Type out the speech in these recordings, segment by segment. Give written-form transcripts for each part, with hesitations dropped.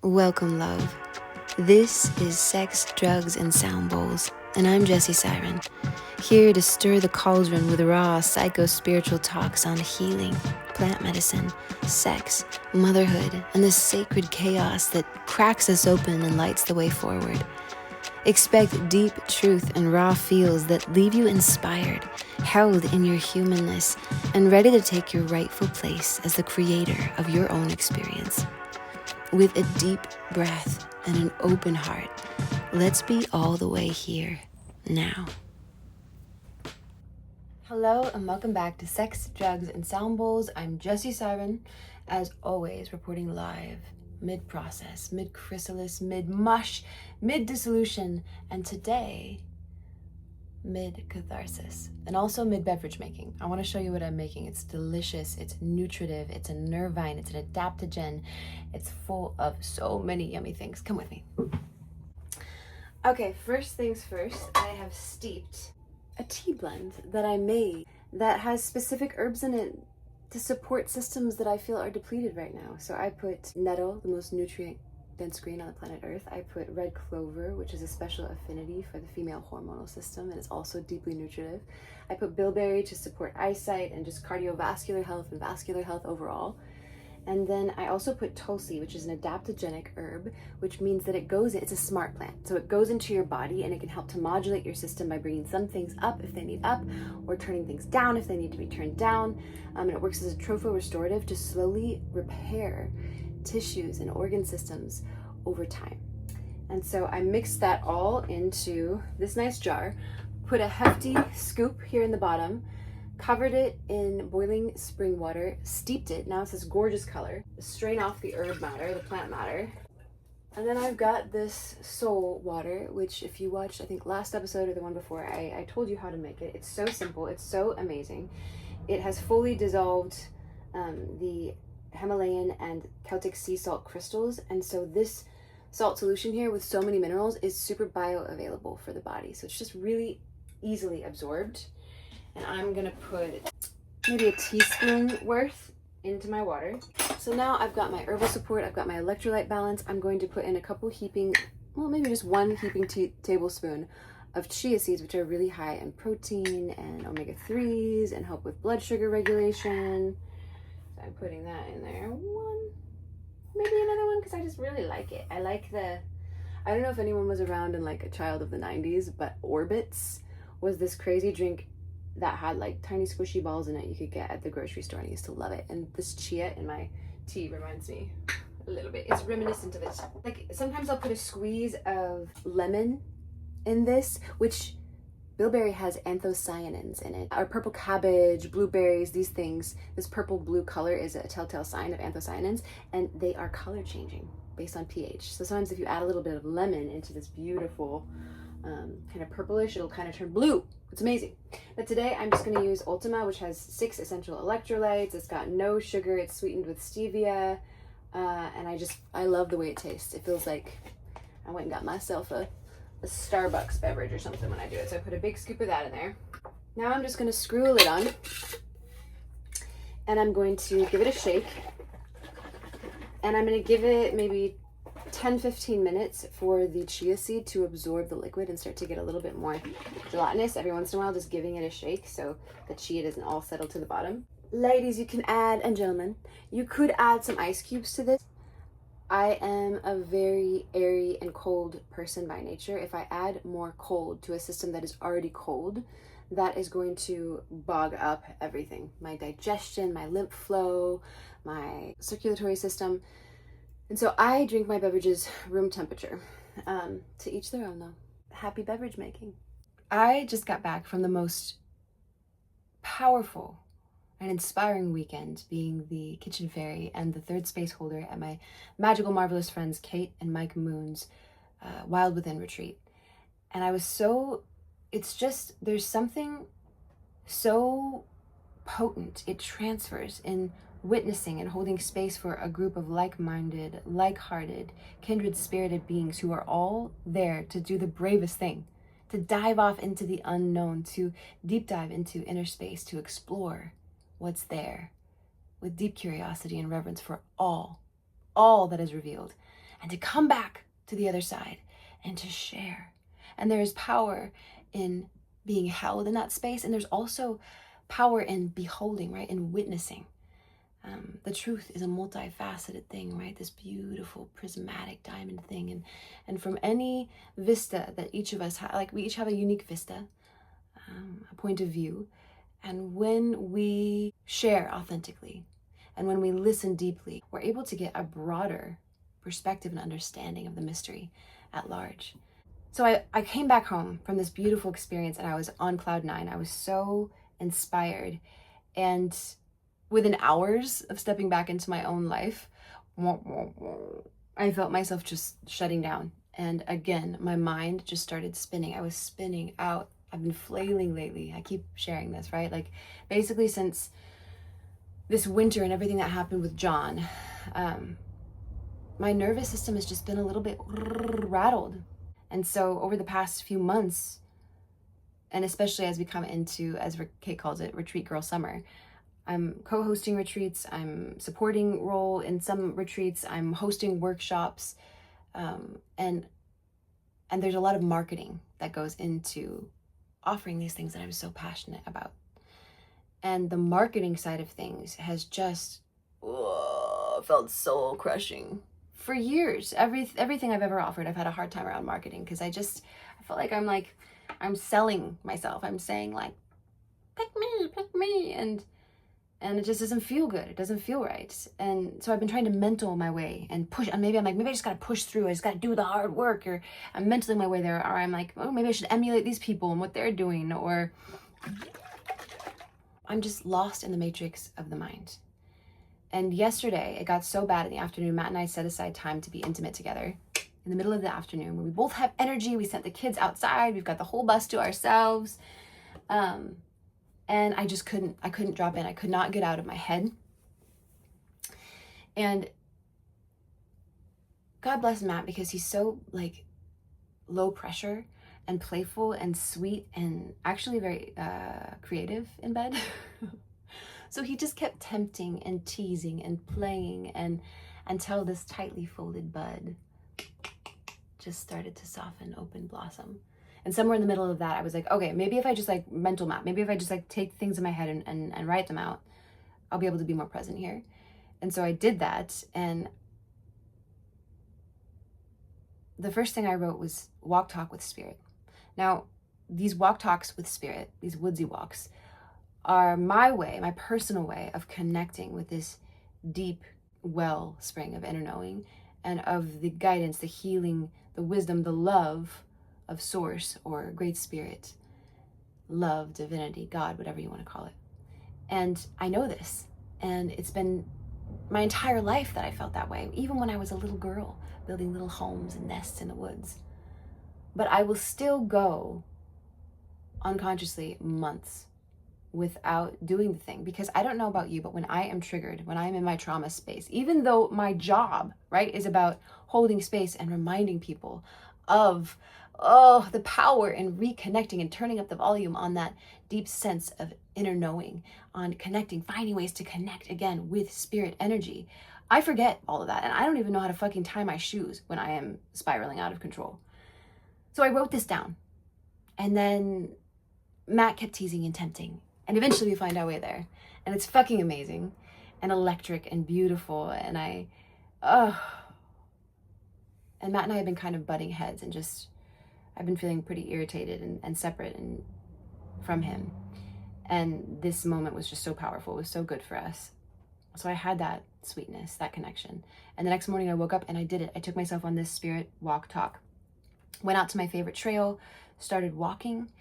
Welcome, love. This is Sex, Drugs, and Sound Bowls, and I'm Jessie Siren, here to stir the cauldron with raw psycho-spiritual talks on healing, plant medicine, sex, motherhood, and the sacred chaos that cracks us open and lights the way forward. Expect deep truth and raw feels that leave you inspired, held in your humanness, and ready to take your rightful place as the creator of your own experience. With a deep breath and an open heart, let's be all the way here, now. Hello and welcome back to Sex, Drugs, and Sound Bowls. I'm Jessie Siren, as always, reporting live, mid-process, mid-chrysalis, mid-mush, mid-dissolution, and today, mid-catharsis, and also mid-beverage making. I want to show you what I'm making. It's delicious, it's nutritive, it's a nervine, it's an adaptogen, it's full of so many yummy things. Come with me. Okay, first things first, I have steeped a tea blend that I made that has specific herbs in it to support systems that I feel are depleted right now. So I put nettle, the most nutrient-dense green on the planet Earth. I put red clover, which is a special affinity for the female hormonal system, and it's also deeply nutritive. I put bilberry to support eyesight and just cardiovascular health and vascular health overall. And then I also put tulsi, which is an adaptogenic herb, which means that it's a smart plant. So it goes into your body and it can help to modulate your system by bringing some things up if they need up, or turning things down if they need to be turned down. And it works as a tropho-restorative to slowly repair tissues and organ systems over time. And so I mixed that all into this nice jar, put a hefty scoop here in the bottom, covered it in boiling spring water, steeped it. Now it's this gorgeous color. Strain off the herb matter, the plant matter. And then I've got this soul water, which if you watched, I think last episode or the one before, I told you how to make it. It's so simple, it's so amazing. It has fully dissolved the Himalayan and Celtic sea salt crystals. And so this salt solution here with so many minerals is super bioavailable for the body. So it's just really easily absorbed. And I'm gonna put maybe a teaspoon worth into my water. So now I've got my herbal support, I've got my electrolyte balance. I'm going to put in a couple maybe just one heaping tablespoon of chia seeds, which are really high in protein and omega-3s and help with blood sugar regulation. So I'm putting that in there. Maybe another one, because I just really like it. I don't know if anyone was around and like a child of the 90s, but Orbitz was this crazy drink that had like tiny squishy balls in it you could get at the grocery store, and I used to love it. And this chia in my tea reminds me a little bit. It's reminiscent of it. Like sometimes I'll put a squeeze of lemon in this, which bilberry has anthocyanins in it. Or purple cabbage, blueberries, these things, this purple blue color is a telltale sign of anthocyanins, and they are color changing based on pH. So sometimes if you add a little bit of lemon into this beautiful kind of purplish, it'll kind of turn blue. It's amazing. But today I'm just going to use Ultima, which has 6 essential electrolytes. It's got no sugar. It's sweetened with stevia. And I love the way it tastes. It feels like I went and got myself a Starbucks beverage or something when I do it. So I put a big scoop of that in there. Now I'm just going to screw a lid on. And I'm going to give it a shake. And I'm going to give it maybe 10-15 minutes for the chia seed to absorb the liquid and start to get a little bit more gelatinous. Every once in a while, just giving it a shake so the chia doesn't all settle to the bottom. Ladies, you can add, and gentlemen, you could add some ice cubes to this. I am a very airy and cold person by nature. If I add more cold to a system that is already cold, that is going to bog up everything. My digestion, my lymph flow, my circulatory system. And so I drink my beverages room temperature. To each their own, though. Happy beverage making. I just got back from the most powerful and inspiring weekend, being the kitchen fairy and the third space holder at my magical, marvelous friends Kate and Mike Moon's Wild Within retreat. And there's something so potent. It transfers in witnessing and holding space for a group of like-minded, like-hearted, kindred-spirited beings who are all there to do the bravest thing, to dive off into the unknown, to deep dive into inner space, to explore what's there with deep curiosity and reverence for all that is revealed. and to come back to the other side and to share. And there is power in being held in that space. And there's also power in beholding, right? In witnessing. The truth is a multifaceted thing, right? This beautiful prismatic diamond thing. And from any vista that each of us have, like we each have a unique vista, a point of view. And when we share authentically and when we listen deeply, we're able to get a broader perspective and understanding of the mystery at large. So I came back home from this beautiful experience and I was on cloud nine. I was so inspired. And within hours of stepping back into my own life, I felt myself just shutting down. And again, my mind just started spinning. I was spinning out. I've been flailing lately. I keep sharing this, right? Like basically since this winter and everything that happened with John, my nervous system has just been a little bit rattled. And so over the past few months, and especially as we come into, as Kate calls it, retreat girl summer, I'm co-hosting retreats, I'm supporting role in some retreats, I'm hosting workshops, and there's a lot of marketing that goes into offering these things that I'm so passionate about. And the marketing side of things has just felt soul crushing. For years, everything I've ever offered, I've had a hard time around marketing because I felt like I'm selling myself. I'm saying like, pick me, and it just doesn't feel good. It doesn't feel right. And so I've been trying to mental my way and push. And maybe I'm like, maybe I just got to push through. I just got to do the hard work. Or I'm mentally my way there. Or I'm like, oh, maybe I should emulate these people and what they're doing. Or I'm just lost in the matrix of the mind. And yesterday, it got so bad in the afternoon, Matt and I set aside time to be intimate together in the middle of the afternoon where we both have energy. We sent the kids outside. We've got the whole bus to ourselves. And I couldn't drop in. I could not get out of my head. And God bless Matt because he's so like low pressure and playful and sweet and actually very creative in bed. So he just kept tempting and teasing and playing and until this tightly folded bud just started to soften, open, blossom. And somewhere in the middle of that, I was like, okay, maybe if I just like mental map, maybe if I just like take things in my head and write them out, I'll be able to be more present here. And so I did that. And the first thing I wrote was walk talk with spirit. Now, these walk talks with spirit, these woodsy walks, are my way, my personal way of connecting with this deep wellspring of inner knowing and of the guidance, the healing, the wisdom, the love of source or great spirit, love, divinity, God, whatever you want to call it. And I know this, and it's been my entire life that I felt that way, even when I was a little girl building little homes and nests in the woods. But I will still go unconsciously months without doing the thing because I don't know about you, but when I am triggered, when I'm in my trauma space, even though my job, right, is about holding space and reminding people of the power in reconnecting and turning up the volume on that deep sense of inner knowing, on connecting, finding ways to connect again with spirit energy, I forget all of that. And I don't even know how to fucking tie my shoes when I am spiraling out of control. So I wrote this down, and then Matt kept teasing and tempting. And eventually we find our way there. And it's fucking amazing and electric and beautiful. And and Matt and I have been kind of butting heads and I've been feeling pretty irritated and separate from him. And this moment was just so powerful. It was so good for us. So I had that sweetness, that connection. And the next morning I woke up and I did it. I took myself on this spirit walk talk. Went out to my favorite trail, started walking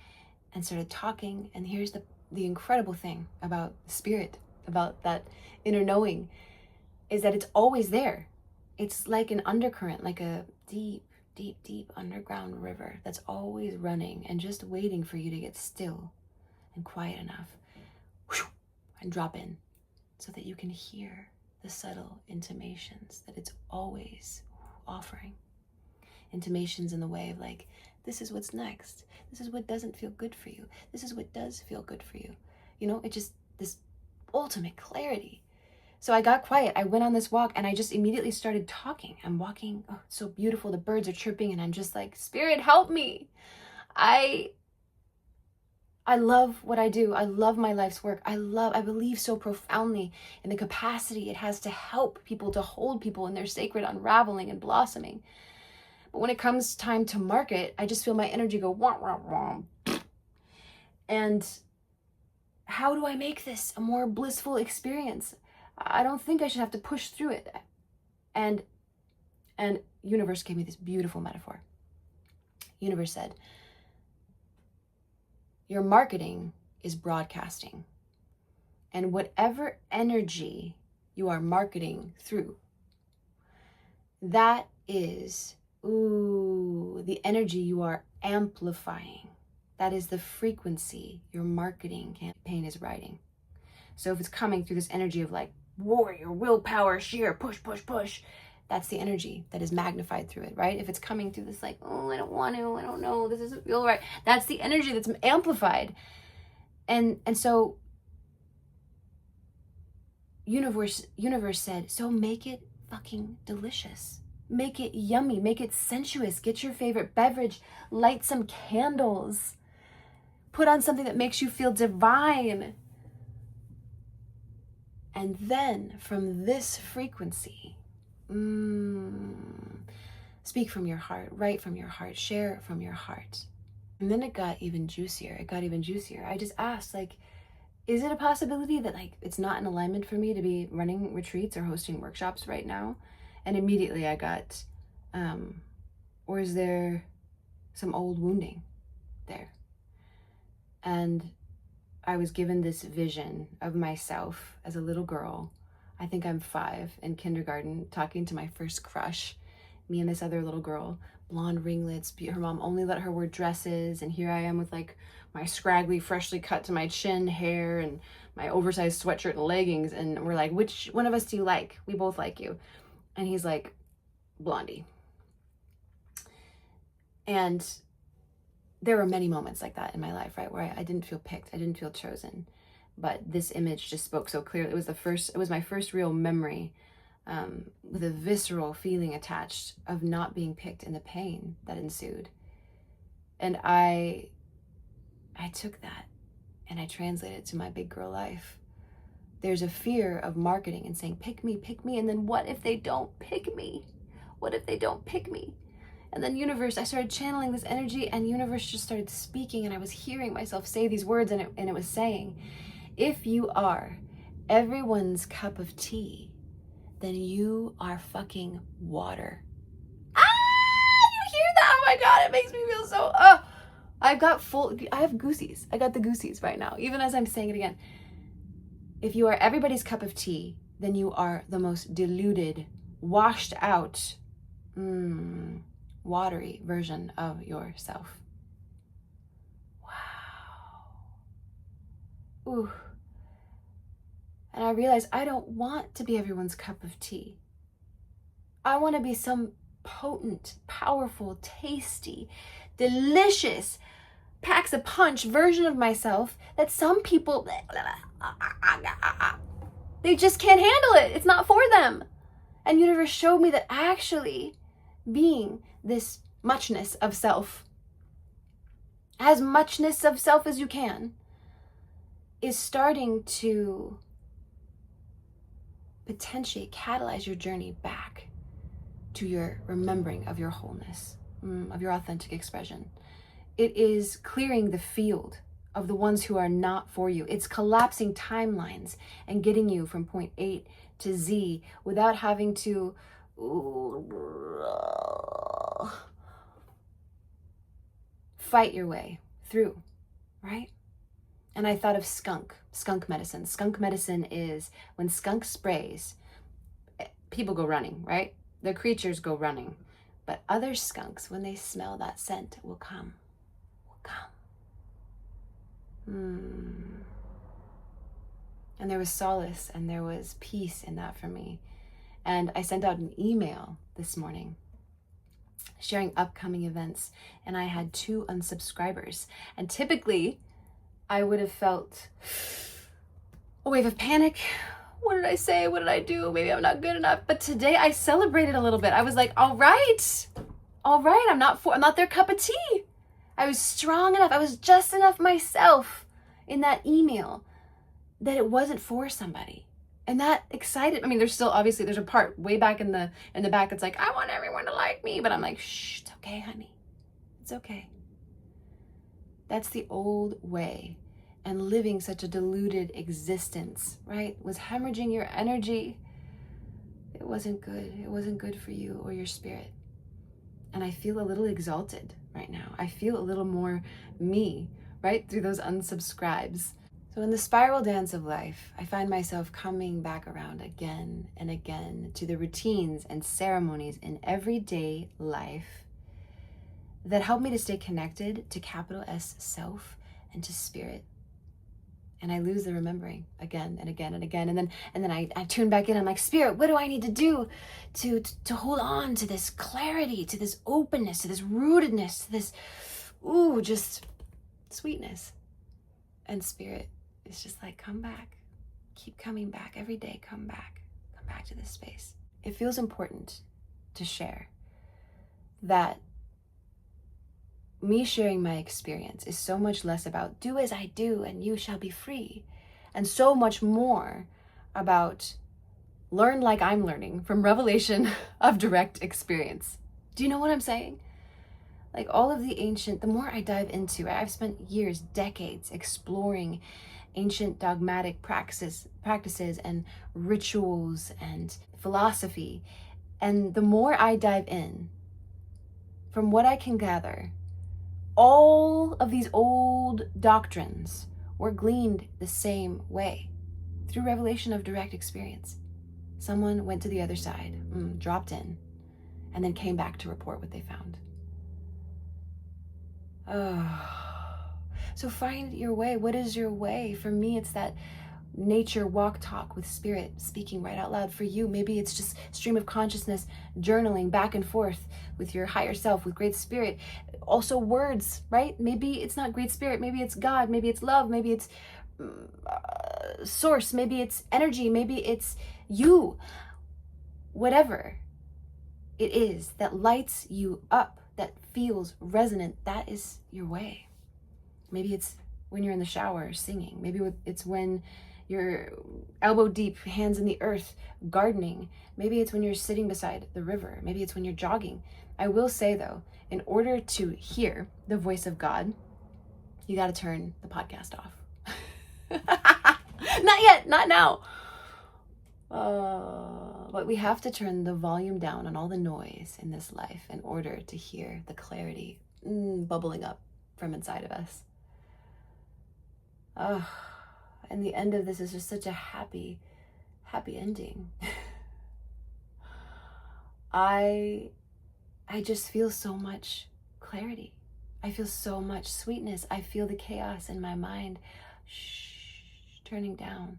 and started talking. And here's the incredible thing about spirit, about that inner knowing, is that it's always there. It's like an undercurrent, like a deep, deep, deep underground river that's always running and just waiting for you to get still and quiet enough and drop in so that you can hear the subtle intimations that it's always offering. Intimations in the way of like, this is what's next. This is what doesn't feel good for you. This is what does feel good for you. You know, it just, this ultimate clarity. So I got quiet. I went on this walk and I just immediately started talking. I'm walking. Oh, it's so beautiful. The birds are chirping and I'm just like, Spirit, help me. I love what I do. I love my life's work. I believe so profoundly in the capacity it has to help people, to hold people in their sacred unraveling and blossoming. But when it comes time to market, I just feel my energy go womp, womp, womp. And how do I make this a more blissful experience? I don't think I should have to push through it. And universe gave me this beautiful metaphor. Universe said, your marketing is broadcasting. And whatever energy you are marketing through, that is, the energy you are amplifying. That is the frequency your marketing campaign is riding. So if it's coming through this energy of like warrior, willpower, sheer, push, push, push, that's the energy that is magnified through it, right? If it's coming through this like, oh, I don't want to, I don't know, this doesn't feel right, that's the energy that's amplified. And so universe said, so make it fucking delicious. Make it yummy, make it sensuous. Get your favorite beverage, light some candles, put on something that makes you feel divine. And then from this frequency, speak from your heart, write from your heart, share from your heart. And then it got even juicier. I just asked, like, is it a possibility that like it's not in alignment for me to be running retreats or hosting workshops right now? And immediately I got, or is there some old wounding there? And I was given this vision of myself as a little girl. I think I'm 5 in kindergarten, talking to my first crush, me and this other little girl, blonde ringlets. Her mom only let her wear dresses. And here I am with like my scraggly, freshly cut to my chin hair and my oversized sweatshirt and leggings. And we're like, which one of us do you like? We both like you. And he's like, Blondie. And there were many moments like that in my life, right? Where I didn't feel picked. I didn't feel chosen. But this image just spoke so clearly. It was my first real memory, with a visceral feeling attached of not being picked and the pain that ensued. And I took that and I translated it to my big girl life. There's a fear of marketing and saying, pick me. And then what if they don't pick me? What if they don't pick me? And then universe, I started channeling this energy and universe just started speaking and I was hearing myself say these words and it was saying, if you are everyone's cup of tea, then you are fucking water. You hear that? Oh my God, it makes me feel so, I have goosies. I got the goosies right now, even as I'm saying it again. If you are everybody's cup of tea, then you are the most diluted, washed out, watery version of yourself. Wow. Ooh. And I realized I don't want to be everyone's cup of tea. I want to be some potent, powerful, tasty, delicious, packs a punch version of myself that some people, they just can't handle it. It's not for them. And universe showed me that actually being this muchness of self, as muchness of self as you can, is starting to potentially catalyze your journey back to your remembering of your wholeness, of your authentic expression. It is clearing the field of the ones who are not for you. It's collapsing timelines and getting you from point A to Z without having to fight your way through, right? And I thought of skunk medicine. Skunk medicine is when skunk sprays, people go running, right? The creatures go running. But other skunks, when they smell that scent, will come. And there was solace and there was peace in that for me. And I sent out an email this morning sharing upcoming events, and I had 2 unsubscribers. And typically I would have felt a wave of panic, what did I say? What did I do? Maybe I'm not good enough. But today I celebrated a little bit. I was like, all right, I'm not their cup of tea. I was strong enough. I was just enough myself in that email that it wasn't for somebody. And that excited. I mean, there's a part way back in the back that's like, I want everyone to like me. But I'm like, shh, it's okay, honey. It's okay. That's the old way. And living such a deluded existence, right? Was hemorrhaging your energy. It wasn't good. It wasn't good for you or your spirit. And I feel a little exalted right now. I feel a little more me, right? Through those unsubscribes. So in the spiral dance of life, I find myself coming back around again and again to the routines and ceremonies in everyday life that help me to stay connected to capital S self and to spirit. And I lose the remembering again and again and again. And then I tune back in. I'm like, spirit, what do I need to do to hold on to this clarity, to this openness, to this rootedness, to this, just sweetness. And spirit is just like, come back, keep coming back every day. Come back to this space. It feels important to share that me sharing my experience is so much less about do as I do and you shall be free, and so much more about learn like I'm learning from revelation of direct experience. Do you know what I'm saying? Like all of the more I dive into, I've spent years, decades exploring ancient dogmatic practices and rituals and philosophy. And the more I dive in, from what I can gather, all of these old doctrines were gleaned the same way, through revelation of direct experience. Someone went to the other side, dropped in, and then came back to report what they found. So find your way. What is your way? For me, it's that nature walk talk with spirit, speaking right out loud. For you, maybe it's just stream of consciousness, journaling back and forth with your higher self, with great spirit. Also words, right? Maybe it's not great spirit, maybe it's God, maybe it's love, maybe it's source, maybe it's energy, maybe it's you. Whatever it is that lights you up, that feels resonant, that is your way. Maybe it's when you're in the shower singing. Maybe it's when you're elbow deep, hands in the earth, gardening. Maybe it's when you're sitting beside the river. Maybe it's when you're jogging. I will say though, in order to hear the voice of God, you got to turn the podcast off. Not yet, not now. But we have to turn the volume down on all the noise in this life in order to hear the clarity bubbling up from inside of us. And the end of this is just such a happy ending. I just feel so much clarity. I feel so much sweetness. I feel the chaos in my mind turning down.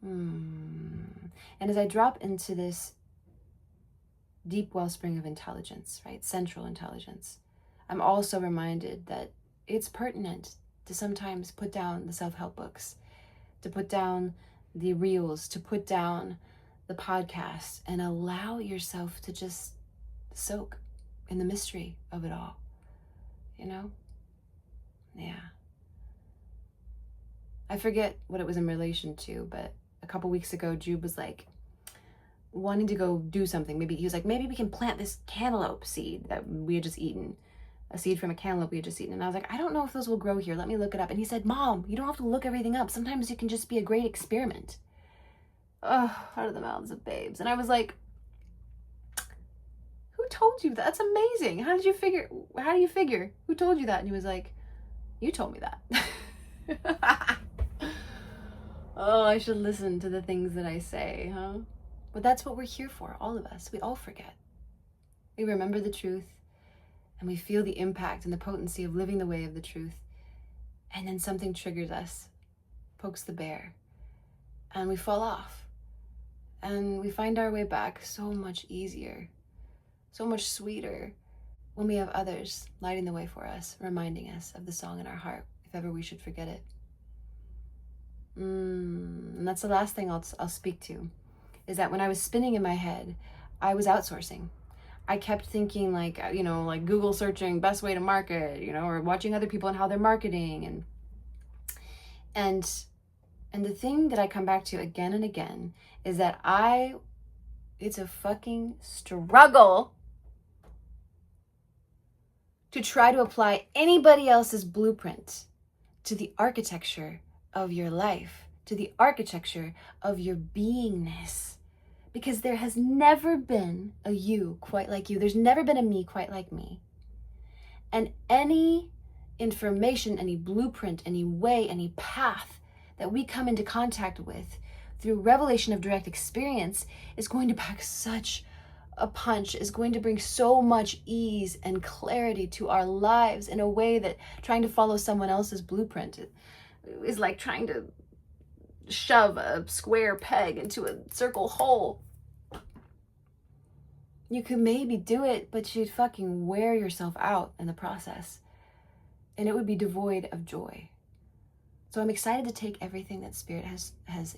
And as I drop into this deep wellspring of intelligence, right, central intelligence, I'm also reminded that it's pertinent to sometimes put down the self-help books, to put down the reels, to put down the podcast, and allow yourself to just soak in the mystery of it all, you know? Yeah. I forget what it was in relation to, but a couple weeks ago, Jude was like wanting to go do something. Maybe he was like, maybe we can plant this cantaloupe seed that we had just eaten. A seed from a cantaloupe we had just eaten. And I was like, I don't know if those will grow here. Let me look it up. And he said, Mom, you don't have to look everything up. Sometimes it can just be a great experiment. Out of the mouths of babes. And I was like, who told you that? That's amazing. How do you figure? Who told you that? And he was like, you told me that. I should listen to the things that I say, huh? But that's what we're here for, all of us. We all forget. We remember the truth, and we feel the impact and the potency of living the way of the truth. And then something triggers us, pokes the bear, and we fall off. And we find our way back so much easier, so much sweeter when we have others lighting the way for us, reminding us of the song in our heart, if ever we should forget it. And that's the last thing I'll speak to, is that when I was spinning in my head, I was outsourcing. I kept thinking like, like Google searching best way to market, or watching other people and how they're marketing. And the thing that I come back to again and again is that it's a fucking struggle to try to apply anybody else's blueprint to the architecture of your life, to the architecture of your beingness. Because there has never been a you quite like you. There's never been a me quite like me. And any information, any blueprint, any way, any path that we come into contact with through revelation of direct experience is going to pack such a punch, is going to bring so much ease and clarity to our lives in a way that trying to follow someone else's blueprint is like trying to shove a square peg into a circle hole. You could maybe do it, but you'd fucking wear yourself out in the process. And it would be devoid of joy. So I'm excited to take everything that Spirit has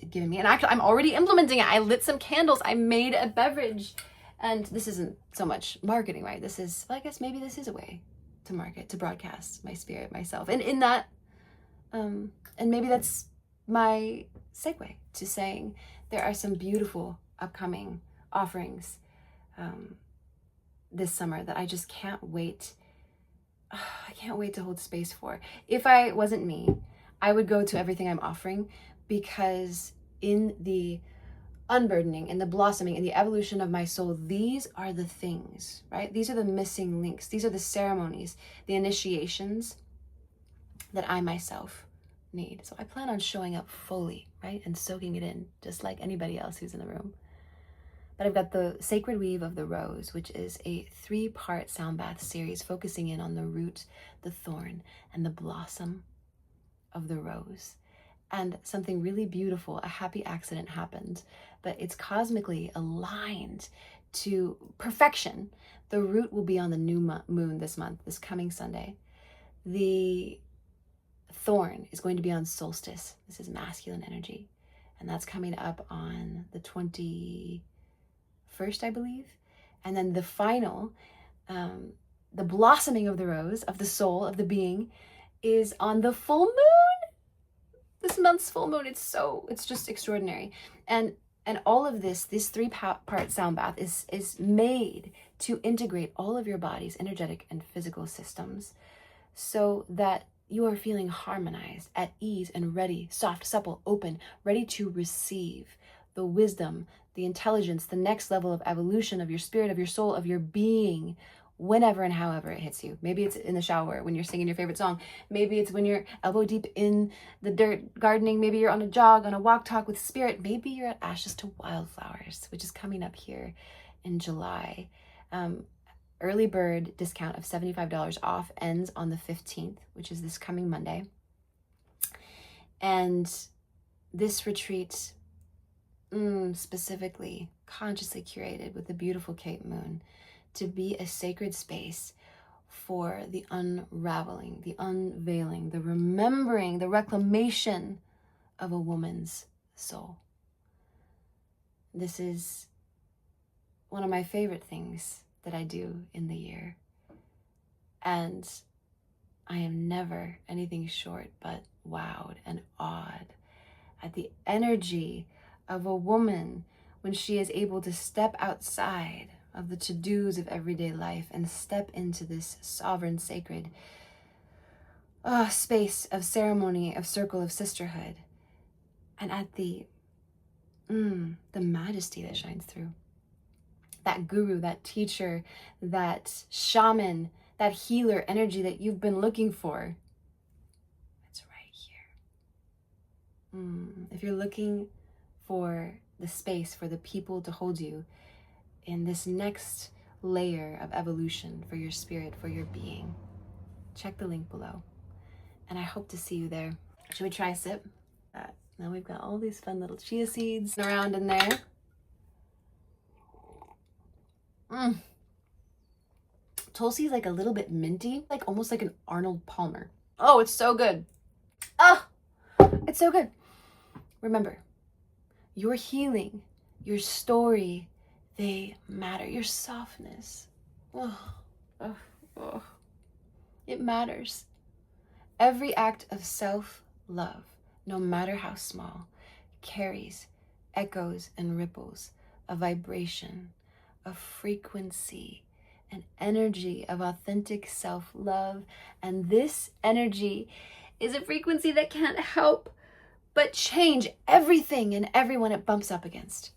given me. And actually, I'm already implementing it. I lit some candles. I made a beverage. And this isn't so much marketing, right? This is, well, I guess maybe this is a way to market, to broadcast my spirit, myself. And in that, and maybe that's my segue to saying there are some beautiful upcoming offerings this summer that I just can't wait. I can't wait to hold space for. If I wasn't me, I would go to everything I'm offering, because in the unburdening, in the blossoming, in the evolution of my soul, these are the things, right? These are the missing links. These are the ceremonies, the initiations that I myself need. So I plan on showing up fully, right? And soaking it in, just like anybody else who's in the room. But I've got the Sacred Weave of the Rose, which is a 3-part sound bath series focusing in on the root, the thorn, and the blossom of the rose. And something really beautiful, a happy accident happened, but it's cosmically aligned to perfection. The root will be on the new moon this month, this coming Sunday. The thorn is going to be on solstice. This is masculine energy. And that's coming up on the 21st, I believe. And then the final, the blossoming of the rose, of the soul, of the being, is on the full moon. This month's full moon, it's just extraordinary. And all of this 3-part sound bath is made to integrate all of your body's energetic and physical systems so that you are feeling harmonized, at ease, and ready, soft, supple, open, ready to receive the wisdom, the intelligence, the next level of evolution of your spirit, of your soul, of your being, whenever and however it hits you. Maybe it's in the shower when you're singing your favorite song. Maybe it's when you're elbow deep in the dirt gardening. Maybe you're on a jog, on a walk talk with Spirit. Maybe you're at Ashes to Wildflowers, which is coming up here in July. Early bird discount of $75 off ends on the 15th, which is this coming Monday. And this retreat, specifically, consciously curated with the beautiful Cape Moon, to be a sacred space for the unraveling, the unveiling, the remembering, the reclamation of a woman's soul. This is one of my favorite things that I do in the year. And I am never anything short but wowed and awed at the energy of a woman when she is able to step outside of the to-dos of everyday life and step into this sovereign, sacred space of ceremony, of circle, of sisterhood, and at the majesty that shines through. That guru, that teacher, that shaman, that healer energy that you've been looking for, it's right here. If you're looking for the space, for the people to hold you in this next layer of evolution for your spirit, for your being, check the link below. And I hope to see you there. Should we try a sip? Now we've got all these fun little chia seeds around in there. Tulsi is like a little bit minty, like almost like an Arnold Palmer. Oh, it's so good. Oh, it's so good. Remember, your healing, your story, they matter. Your softness, it matters. Every act of self-love, no matter how small, carries echoes and ripples, a vibration, a frequency, an energy of authentic self-love. And this energy is a frequency that can't help but change everything and everyone it bumps up against.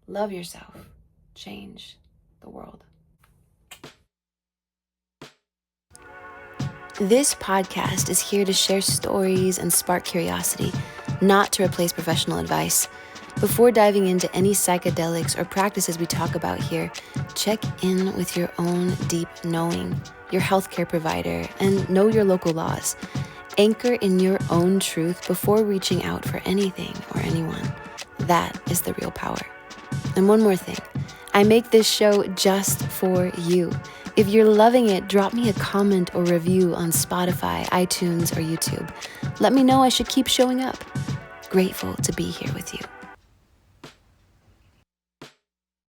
Love yourself. Change the world. This podcast is here to share stories and spark curiosity, not to replace professional advice. Before diving into any psychedelics or practices we talk about here, check in with your own deep knowing, your healthcare provider, and know your local laws. Anchor in your own truth before reaching out for anything or anyone. That is the real power. And one more thing, I make this show just for you. If you're loving it, drop me a comment or review on Spotify, iTunes, or YouTube. Let me know I should keep showing up. Grateful to be here with you.